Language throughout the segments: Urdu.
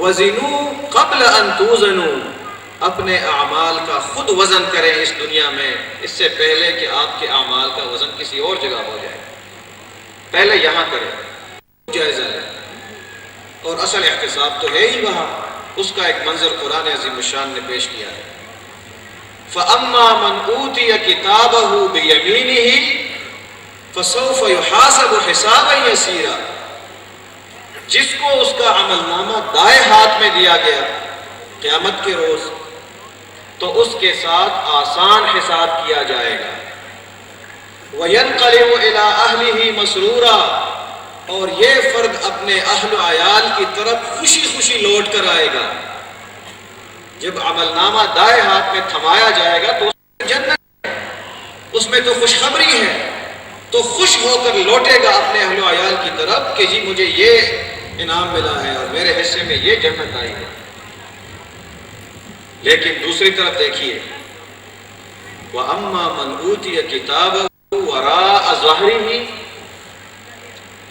وزنوا قبل ان توزنوا، اپنے اعمال کا خود وزن کریں اس دنیا میں، اس سے پہلے کہ آپ کے اعمال کا وزن کسی اور جگہ ہو جائے، پہلے یہاں کریں، جائزہ ہے۔ اور اصل احتساب تو ہے ہی وہاں، اس کا ایک منظر قرآن عظیم الشان نے پیش کیا ہے۔ فَأَمَّا مَنْ أُوتِيَ كِتَابَهُ بِيَمِينِهِ فَسَوْفَ يُحَاسَبُ حِسَابًا يَسِيرًا، جس کو اس کا عمل نامہ دائیں ہاتھ میں دیا گیا قیامت کے روز، تو اس کے ساتھ آسان حساب کیا جائے گا۔ وَيَنْقَلِبُ إِلَىٰ أَهْلِهِ مَسْرُورًا، اور یہ فرد اپنے اہل و عیال کی طرف خوشی خوشی لوٹ کر آئے گا۔ جب عمل نامہ دائیں ہاتھ میں تھمایا جائے گا تو اس میں جنت ہے، اس میں تو خوشخبری ہے، تو خوش ہو کر لوٹے گا اپنے اہل و عیال کی طرف کہ جی مجھے یہ انعام ملا ہے اور میرے حصے میں یہ جنت آئی ہے۔ لیکن دوسری طرف دیکھیے، وَأَمَّا مَنْ أُوتِيَ كِتَابَهُ وَرَاءَ ظَهْرِهِ،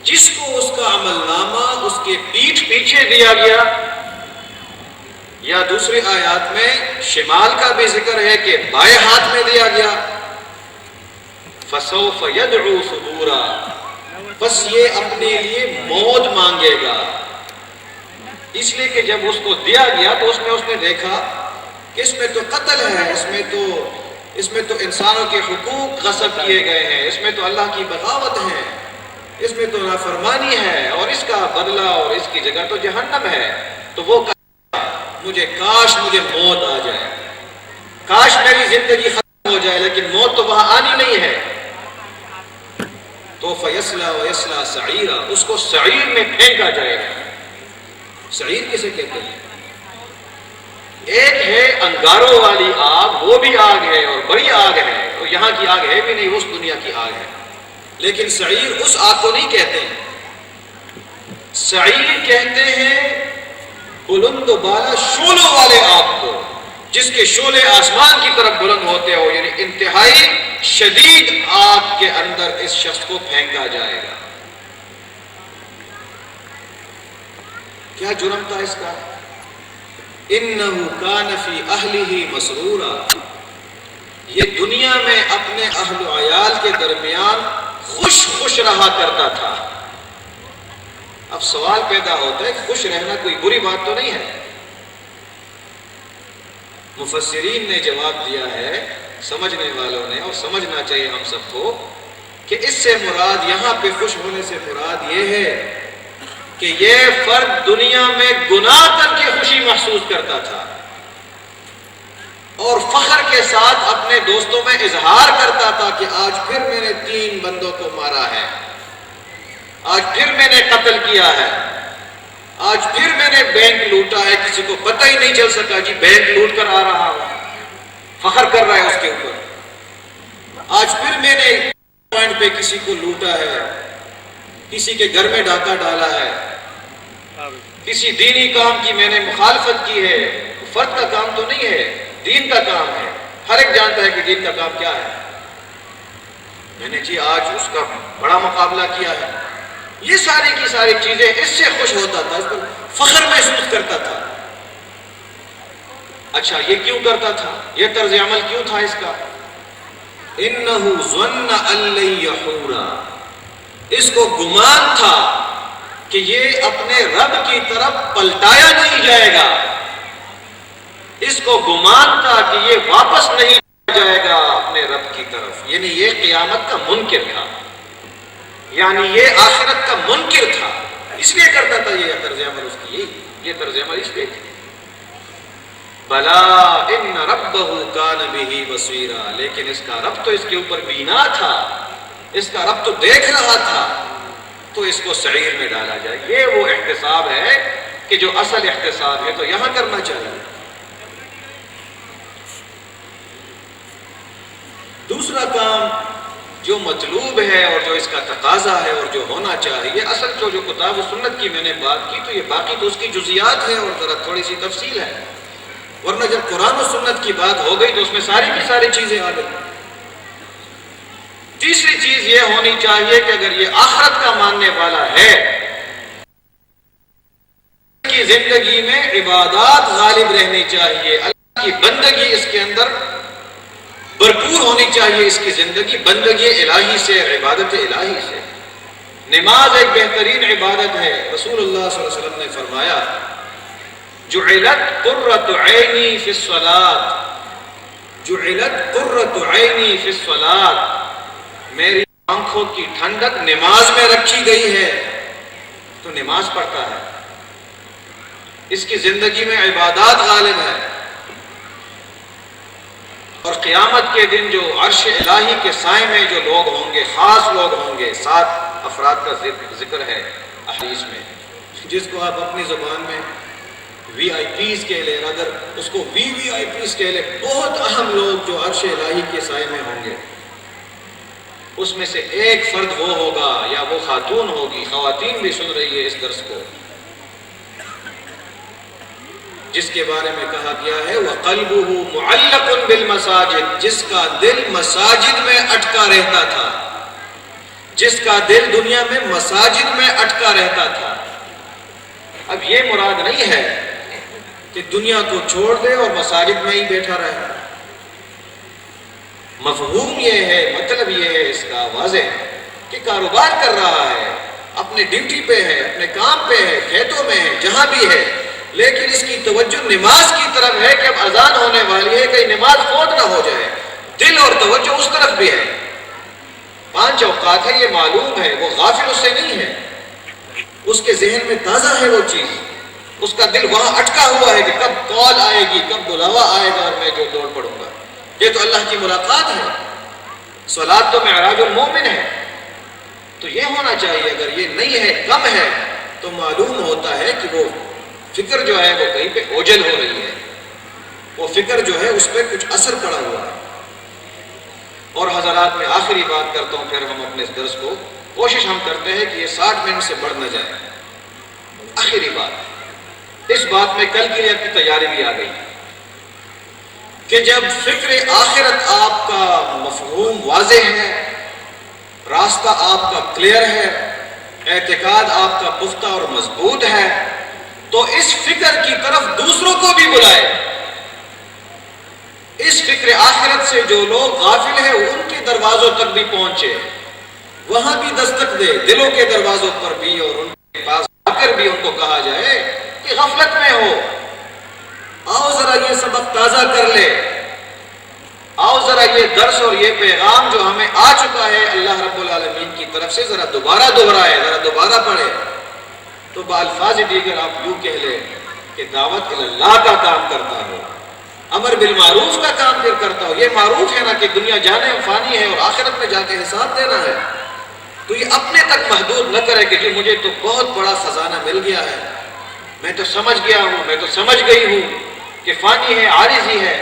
جس کو اس کا عمل نامہ اس کے پیٹھ پیچھے دیا گیا، یا دوسری آیات میں شمال کا بھی ذکر ہے کہ بائیں ہاتھ میں دیا گیا، فَسَوْفَ يَدْعُو ثُبُورًا، بس یہ اپنے لیے موت مانگے گا، اس لیے کہ جب اس کو دیا گیا تو اس نے دیکھا کہ اس میں تو قتل ہے، اس میں تو انسانوں کے حقوق غصب کیے گئے ہیں، اس میں تو اللہ کی بغاوت ہے، اس میں تو نافرمانی ہے، اور اس کا بدلہ اور اس کی جگہ تو جہنم ہے۔ تو وہ کاش مجھے موت آ جائے، کاش میری زندگی ختم ہو جائے، لیکن موت تو وہاں آنی نہیں ہے۔ تو فیصلہ ویصلہ سعیرا، اس کو سعیر میں پھینکا جائے گا۔ سعیر کسے کہتے ہیں؟ ایک ہے انگاروں والی آگ، وہ بھی آگ ہے اور بڑی آگ ہے، اور یہاں کی آگ ہے بھی نہیں، اس دنیا کی آگ ہے۔ لیکن سعیر اس آگ کو نہیں کہتے ہیں، سعیر کہتے ہیں بلند و بالا شعلوں والے آگ کو، جس کے شعلے آسمان کی طرف بلند ہوتے ہو، یعنی انتہائی شدید آگ کے اندر اس شخص کو پھینکا جائے گا۔ کیا جرم تھا اس کا؟ اِنَّهُ كَانَ فِي أَهْلِهِ مَسْرُورًا، یہ دنیا میں اپنے اہل و عیال کے درمیان خوش رہا کرتا تھا۔ اب سوال پیدا ہوتا ہے کہ خوش رہنا کوئی بری بات تو نہیں ہے؟ مفسرین نے جواب دیا ہے، سمجھنے والوں نے، اور سمجھنا چاہیے ہم سب کو، کہ اس سے مراد، یہاں پہ خوش ہونے سے مراد یہ ہے کہ یہ فرد دنیا میں گناہ کر کے خوشی محسوس کرتا تھا، اور فخر کے ساتھ اپنے دوستوں میں اظہار کرتا تھا کہ آج پھر میں نے 3 بندوں کو مارا ہے، آج پھر میں نے قتل کیا ہے، آج پھر میں نے بینک لوٹا ہے، کسی کو پتہ ہی نہیں چل سکا جی بینک لوٹ کر آ رہا ہوں، فخر کر رہا ہے اس کے اوپر۔ آج پھر میں نے پوائنٹ پہ کسی کو لوٹا ہے، کسی کے گھر میں ڈاکہ ڈالا ہے، کسی دینی کام کی میں نے مخالفت کی ہے۔ فرد کا کام تو نہیں ہے، دین کا کام ہے، ہر ایک جانتا ہے کہ دین کا کام کیا ہے۔ میں نے جی آج اس کا بڑا مقابلہ کیا ہے، یہ ساری کی ساری چیزیں، اس سے خوش ہوتا تھا، اس پر فخر محسوس کرتا تھا۔ اچھا یہ کیوں کرتا تھا؟ یہ طرز عمل کیوں تھا اس کا؟ اِنَّهُ ظَنَّ أَن لَّن يَحُورَ، اس کو گمان تھا کہ یہ اپنے رب کی طرف پلٹایا نہیں جائے گا، اس کو گمان تھا کہ یہ واپس نہیں جائے گا اپنے رب کی طرف، یعنی یہ قیامت کا منکر تھا، یعنی یہ آخرت کا منکر تھا، اس لیے کرتا تھا یہ طرز عمل اس کی، یہ طرز عمل اس لیے تھی۔ بلا ان ربہ کان بہ بصیرا، لیکن اس کا رب تو اس کے اوپر بینا تھا، اس کا رب تو دیکھ رہا تھا، تو اس کو سعیر میں ڈالا جائے۔ یہ وہ احتساب ہے کہ جو اصل احتساب ہے تو یہاں کرنا چاہیے۔ دوسرا کام جو مطلوب ہے اور جو اس کا تقاضا ہے اور جو ہونا چاہیے، اصل جو کتاب و سنت کی میں نے بات کی، تو یہ باقی تو اس کی جزیات ہے اور ذرا تھوڑی سی تفصیل ہے، ورنہ جب قرآن و سنت کی بات ہو گئی تو اس میں ساری کی ساری چیزیں آ گئی۔ تیسری چیز یہ ہونی چاہیے کہ اگر یہ آخرت کا ماننے والا ہے کی زندگی میں عبادات غالب رہنی چاہیے، اللہ کی بندگی اس کے اندر بھرپور ہونی چاہیے، اس کی زندگی بندگی الہی سے، عبادت الہی سے۔ نماز ایک بہترین عبادت ہے۔ رسول اللہ صلی اللہ علیہ وسلم نے فرمایا جعلت قرۃ عینی فی الصلاۃ، جعلت قرۃ عینی فی الصلاۃ، میری آنکھوں کی ٹھنڈک نماز میں رکھی گئی ہے، تو نماز پڑھتا ہے، اس کی زندگی میں عبادات غالب ہے۔ اور قیامت کے دن جو عرش الہی کے سائے میں جو لوگ ہوں گے، خاص لوگ ہوں گے، 7 افراد کا ذکر ہے احادیث میں، جس کو آپ اپنی زبان میں وی آئی پیز کہہ لیں، اگر اس کو وی آئی پیز کہہ لیں، بہت اہم لوگ جو عرش الہی کے سائے میں ہوں گے، اس میں سے ایک فرد وہ ہوگا یا وہ خاتون ہوگی، خواتین بھی سن رہی ہے اس درس کو، جس کے بارے میں کہا گیا ہے وَقَلْبُهُ مُعَلَّقٌ بِالْمَسَاجِدِ، جس کا دل مساجد میں اٹکا رہتا تھا، جس کا دل دنیا میں مساجد میں اٹکا رہتا تھا۔ اب یہ مراد نہیں ہے کہ دنیا کو چھوڑ دے اور مساجد میں ہی بیٹھا رہے، مفہوم یہ ہے، مطلب یہ ہے اس کا واضح کہ کاروبار کر رہا ہے، اپنے ڈیوٹی پہ ہے، اپنے کام پہ ہے، کھیتوں میں ہے، جہاں بھی ہے، لیکن اس کی توجہ نماز کی طرف ہے کہ اب اذان ہونے والی ہے، کہ نماز فوت نہ ہو جائے، دل اور توجہ اس طرف بھی ہے۔ 5 اوقات ہے، یہ معلوم ہے، وہ غافل اس سے نہیں ہے، اس کے ذہن میں تازہ ہے وہ چیز، اس کا دل وہاں اٹکا ہوا ہے کہ کب کال آئے گی، کب بلاوا آئے گا اور میں جو دوڑ پڑوں گا۔ یہ تو اللہ کی ملاقات ہے، صلاۃ تو معراج المومن ہے، تو یہ ہونا چاہیے۔ اگر یہ نہیں ہے، کم ہے، تو معلوم ہوتا ہے کہ وہ فکر جو ہے وہ کہیں پہ اوجل ہو رہی ہے، وہ فکر جو ہے اس پہ کچھ اثر پڑا ہوا ہے۔ اور حضرات میں آخری بات کرتا ہوں، پھر ہم اپنے اس درس کو کوشش ہم کرتے ہیں کہ یہ 60 منٹ سے بڑھ نہ جائے۔ آخری بات، اس بات میں کل کے لیے اپنی تیاری بھی آ گئی کہ جب فکر آخرت آپ کا مفہوم واضح ہے، راستہ آپ کا کلیئر ہے، اعتقاد آپ کا پختہ اور مضبوط ہے، تو اس فکر کی طرف دوسروں کو بھی بلائے۔ اس فکر آخرت سے جو لوگ غافل ہیں ان کے دروازوں تک بھی پہنچے، وہاں بھی دستک دے، دلوں کے دروازوں پر بھی، اور ان کے پاس آ کر بھی ان کو کہا جائے کہ غفلت میں ہو، آؤ ذرا یہ سبق تازہ کر لے، آؤ ذرا یہ درس اور یہ پیغام جو ہمیں آ چکا ہے اللہ رب العالمین کی طرف سے، ذرا دوبارہ دہرائے، ذرا دوبارہ پڑھے۔ تو بالفاظ دیگر آپ یوں کہہ لیں کہ دعوت اللہ کا کام کرتا ہو، امر بالمعروف کا کام پھر کرتا ہو۔ یہ معروف ہے نا کہ دنیا جانے فانی ہے اور آخرت میں جا کے حساب دینا ہے، تو یہ اپنے تک محدود نہ کرے کہ جی مجھے تو بہت بڑا خزانہ مل گیا ہے، میں تو سمجھ گیا ہوں، میں تو سمجھ گئی ہوں کہ فانی ہے، عارضی ہے،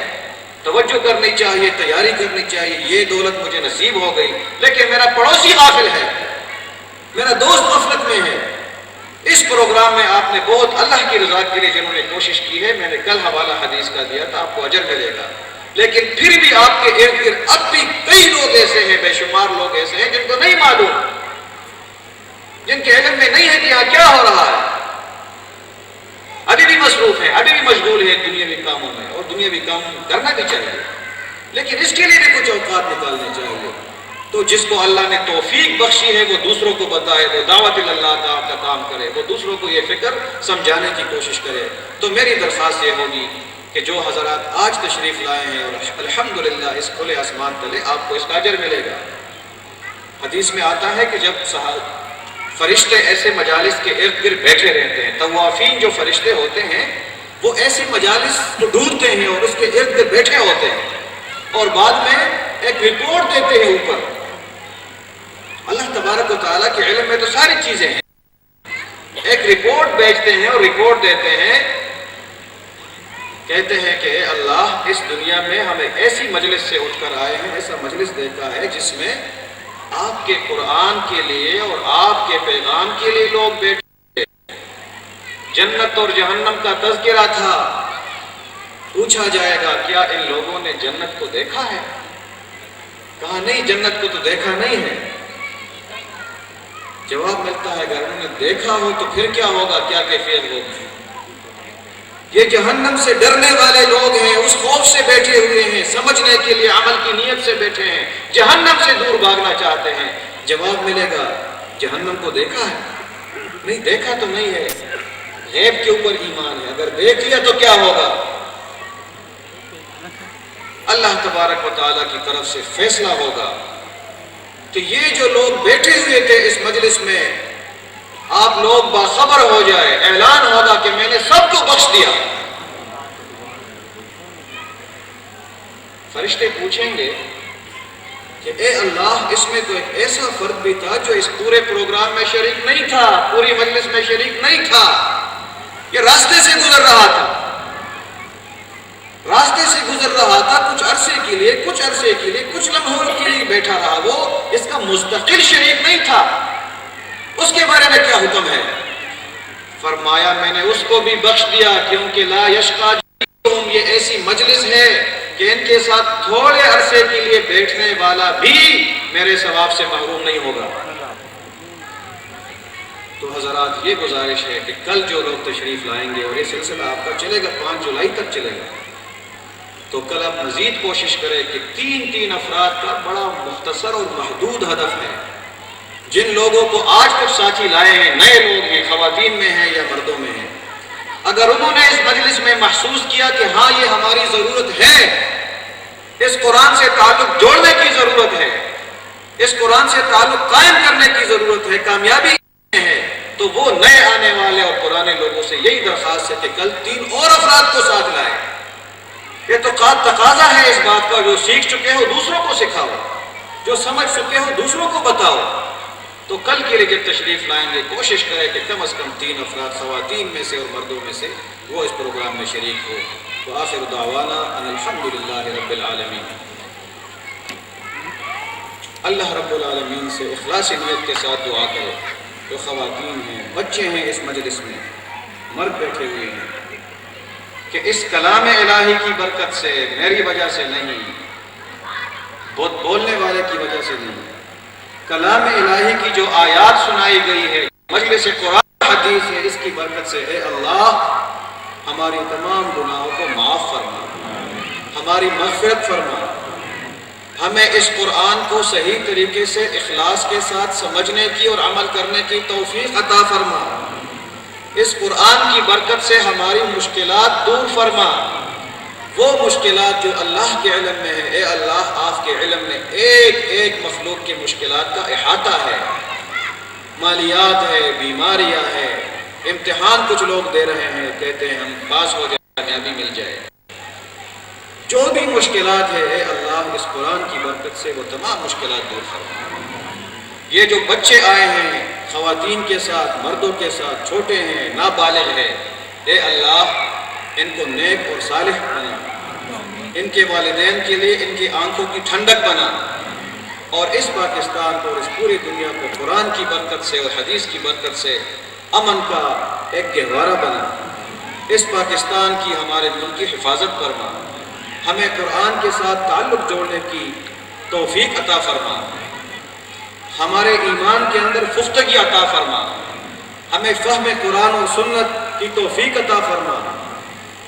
توجہ کرنی چاہیے، تیاری کرنی چاہیے، یہ دولت مجھے نصیب ہو گئی، لیکن میرا پڑوسی غافل ہے، میرا دوست غفلت میں ہے۔ اس پروگرام میں آپ نے بہت اللہ کی رضا کے لیے جنہوں نے کوشش کی ہے، میں نے کل حوالہ حدیث کا دیا تھا، آپ کو اجر ملے گا، لیکن پھر بھی آپ کے ارد گرد اب بھی کئی لوگ ایسے ہیں، بے شمار لوگ ایسے ہیں جن کو نہیں معلوم، جن کے علم میں نہیں ہے کہ یہاں کیا ہو رہا ہے، ابھی بھی مصروف ہیں، ابھی بھی مشغول ہیں دنیاوی کاموں میں، اور دنیاوی کام کرنا بھی چاہیے، لیکن اس کے لیے بھی کچھ اوقات نکالنے چاہیے۔ تو جس کو اللہ نے توفیق بخشی ہے وہ دوسروں کو بتائے، وہ دعوت اللہ کا کام کرے، وہ دوسروں کو یہ فکر سمجھانے کی کوشش کرے۔ تو میری درخواست یہ ہوگی کہ جو حضرات آج تشریف لائے ہیں اور الحمدللہ اس کھلے آسمان تلے، آپ کو اس کا اجر ملے گا۔ حدیث میں آتا ہے کہ جب فرشتے ایسے مجالس کے ارد گرد بیٹھے رہتے ہیں، طوافین جو فرشتے ہوتے ہیں وہ ایسی مجالس کو ڈھونڈتے ہیں اور اس کے ارد گرد بیٹھے ہوتے ہیں، اور بعد میں ایک رپورٹ دیتے ہیں اوپر۔ اللہ تبارک و تعالیٰ کے علم میں تو ساری چیزیں ہیں، ایک رپورٹ بھیجتے ہیں اور رپورٹ دیتے ہیں، کہتے ہیں کہ اے اللہ، اس دنیا میں ہمیں ایسی مجلس سے اٹھ کر آئے ہیں، ایسا مجلس دیکھا ہے جس میں آپ کے قرآن کے لیے اور آپ کے پیغام کے لیے لوگ بیٹھے، جنت اور جہنم کا تذکرہ تھا۔ پوچھا جائے گا کیا ان لوگوں نے جنت کو دیکھا ہے؟ کہا نہیں، جنت کو تو دیکھا نہیں ہے۔ جواب ملتا ہے اگر انہوں نے دیکھا ہو تو پھر کیا ہوگا، کیا کیفیت ہوگی؟ یہ جہنم سے ڈرنے والے لوگ ہیں، اس خوف سے بیٹھے ہوئے ہیں، سمجھنے کے لیے عمل کی نیت سے بیٹھے ہیں، جہنم سے دور بھاگنا چاہتے ہیں۔ جواب ملے گا جہنم کو دیکھا ہے؟ نہیں دیکھا تو نہیں ہے، غیب کے اوپر ایمان ہے، اگر دیکھ لیا تو کیا ہوگا؟ اللہ تبارک و تعالیٰ کی طرف سے فیصلہ ہوگا کہ یہ جو لوگ بیٹھے ہوئے تھے اس مجلس میں، آپ لوگ باخبر ہو جائے، اعلان ہوگا کہ میں نے سب کو بخش دیا۔ فرشتے پوچھیں گے کہ اے اللہ، اس میں تو ایک ایسا فرد بھی تھا جو اس پورے پروگرام میں شریک نہیں تھا، پوری مجلس میں شریک نہیں تھا، یہ راستے سے گزر رہا تھا، راستے سے گزر رہا تھا، کچھ عرصے کے لیے کچھ لمحوں کے لیے بیٹھا رہا، وہ اس کا مستقل شریک نہیں تھا، اس کے بارے میں کیا حکم ہے؟ فرمایا میں نے اس کو بھی بخش دیا، کیونکہ لا یشقا جلیسہم، یہ ایسی مجلس ہے کہ ان کے ساتھ تھوڑے عرصے کے لیے بیٹھنے والا بھی میرے ثواب سے محروم نہیں ہوگا۔ تو حضرات یہ گزارش ہے کہ کل جو لوگ تشریف لائیں گے، اور یہ سلسلہ آپ کا چلے گا 5 جولائی تک چلے گا، تو کل آپ مزید کوشش کریں کہ 3 افراد کا بڑا مختصر اور محدود ہدف ہے۔ جن لوگوں کو آج تک ساتھی لائے ہیں، نئے لوگ ہیں، خواتین میں ہیں یا مردوں میں ہیں، اگر انہوں نے اس مجلس میں محسوس کیا کہ ہاں یہ ہماری ضرورت ہے، اس قرآن سے تعلق جوڑنے کی ضرورت ہے، اس قرآن سے تعلق قائم کرنے کی ضرورت ہے، کامیابی ہے، تو وہ نئے آنے والے اور پرانے لوگوں سے یہی درخواست ہے کہ کل 3 اور افراد کو ساتھ لائے۔ یہ تو تقاضا ہے اس بات کا، جو سیکھ چکے ہو دوسروں کو سکھاؤ، جو سمجھ چکے ہو دوسروں کو بتاؤ۔ تو کل کے لیے جب تشریف لائیں گے کوشش کریں کہ کم از کم 3 افراد خواتین میں سے اور مردوں میں سے وہ اس پروگرام میں شریک ہو۔ وآخر دعوانا ان الحمدللہ رب العالمین۔ اللہ رب العالمین سے اخلاص نیت کے ساتھ دعا کرو، جو خواتین ہیں، بچے ہیں اس مجلس میں، مرد بیٹھے ہوئے ہیں، کہ اس کلام الہی کی برکت سے، میری وجہ سے نہیں، بولنے والے کی وجہ سے نہیں، کلام الہی کی جو آیات سنائی گئی ہے، مجلس قرآن حدیث ہے، اس کی برکت سے اے اللہ ہماری تمام گناہوں کو معاف فرما، ہماری مغفرت فرما، ہمیں اس قرآن کو صحیح طریقے سے اخلاص کے ساتھ سمجھنے کی اور عمل کرنے کی توفیق عطا فرما، اس قرآن کی برکت سے ہماری مشکلات دور فرما، وہ مشکلات جو اللہ کے علم میں ہے، اے اللہ آپ کے علم میں ایک ایک مخلوق کی مشکلات کا احاطہ ہے، مالیات ہے، بیماریاں ہے، امتحان کچھ لوگ دے رہے ہیں، کہتے ہیں ہم پاس ہو جائیں، کامیابی مل جائے، جو بھی مشکلات ہے اے اللہ اس قرآن کی برکت سے وہ تمام مشکلات دور فرما۔ یہ جو بچے آئے ہیں خواتین کے ساتھ، مردوں کے ساتھ، چھوٹے ہیں، نابالغ ہیں، اے اللہ ان کو نیک اور صالح بنا، ان کے والدین کے لیے ان کی آنکھوں کی ٹھنڈک بنا، اور اس پاکستان کو اور اس پوری دنیا کو قرآن کی برکت سے اور حدیث کی برکت سے امن کا ایک گہوارہ بنا، اس پاکستان کی ہمارے ملک کی حفاظت فرما، ہمیں قرآن کے ساتھ تعلق جوڑنے کی توفیق عطا فرما، ہمارے ایمان کے اندر پختگی عطا فرما، ہمیں فہم قرآن اور سنت کی توفیق عطا فرما۔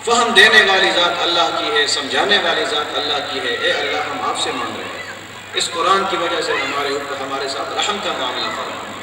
فہم دینے والی ذات اللہ کی ہے، سمجھانے والی ذات اللہ کی ہے، اے اللہ ہم آپ سے مانگ رہے ہیں، اس قرآن کی وجہ سے ہمارے اوپر ہمارے ساتھ رحم کا معاملہ فرما۔